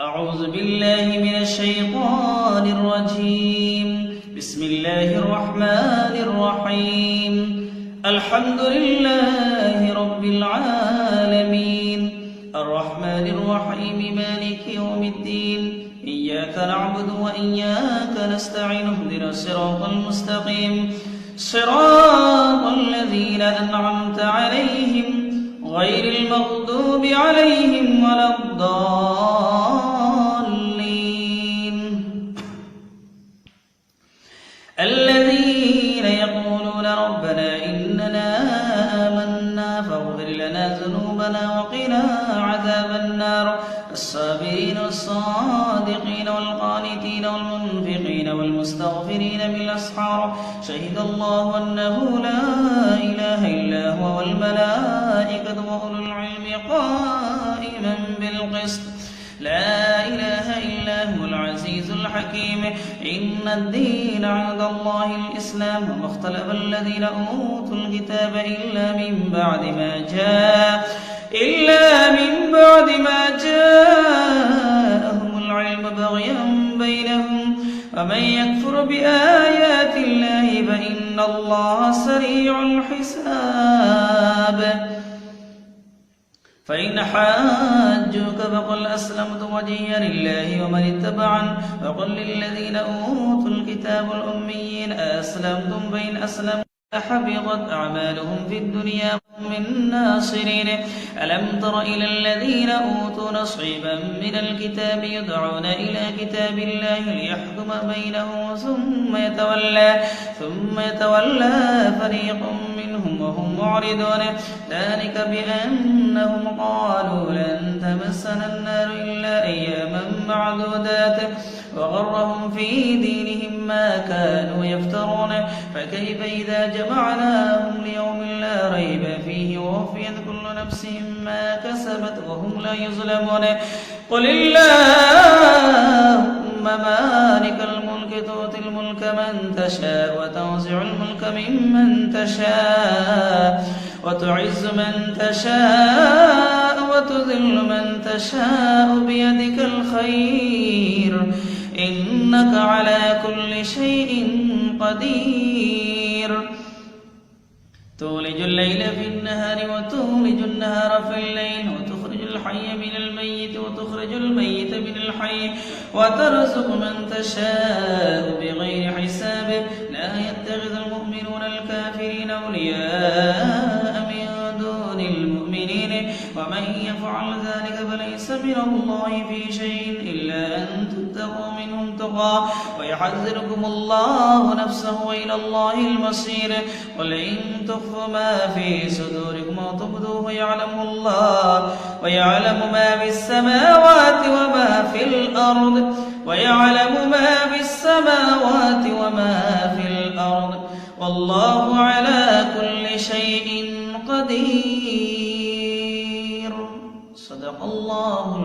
أعوذ بالله من الشيطان الرجيم. بسم الله الرحمن الرحيم. الحمد لله رب العالمين الرحمن الرحيم مالك يوم الدين. إياك نعبد وإياك نستعين. اهدنا الصراط المستقيم صراط الذين أنعمت عليهم غير المغضوب عليهم ولا الضالين. الذين يقولون ربنا إننا آمنا فاغفر لنا ذنوبنا وقنا عذاب النار. الصابرين والصادقين والقانتين والمنفقين والمستغفرين بالأسحار. شهد الله أنه لا إله إلا هو والملائكة وأولو العلم قائما بالقسط. لا إله إلا هو العزيز الحكيم. إن الدين عند الله الإسلام. وما اختلف الذين أوتوا الكتاب إلا من بعد ما جاءهم العلم بغيا بينهم. ومن يكفر بآيات الله فإن الله سريع الحساب. فإن حاجوك فقل أسلمت وجهي لله ومن اتبعني. وقل للذين أوتوا الكتاب الأميين أسلمتم فإن أسلموا حبطت أعمالهم في الدنيا من ناصرين. ألم تر إلى الذين أوتوا نصيبا من الكتاب يدعون إلى كتاب الله ليحكم بينهم ثم يتولى فريق منهم وهم معرضون. ذلك بأنهم قالوا لن تمسنا النار إلا أياما معدودات وغرهم في دينهم ما كانوا يفترون. فكيف إذا جمعناهم ليوم لا ريب فيه ووفيت كل نفس ما كسبت وهم لا يظلمون. قل اللهم مالك الملك تؤتي الملك من تشاء وتنزع الملك ممن تشاء وتعز من تشاء وتذل من تشاء بيدك الخير إنك على كل شيء قدير. تولج الليل في النهار وتولج النهار في الليل وتخرج الحي من الميت وتخرج الميت من الحي وترزق من تشاء بغير حساب. لا يتخذ المؤمنون الكافرين أولياء من دون المؤمنين ومن يفعل ذلك فليس من الله في شيء إلا أن تتقوا منهم تقى ويحذركم الله نفسه وإلى الله المصير. قل إن تخفوا ما في صدوركم وتبدوه يعلم الله ويعلم ما في السماوات وما في الأرض والله على كل شيء قدير. صدق الله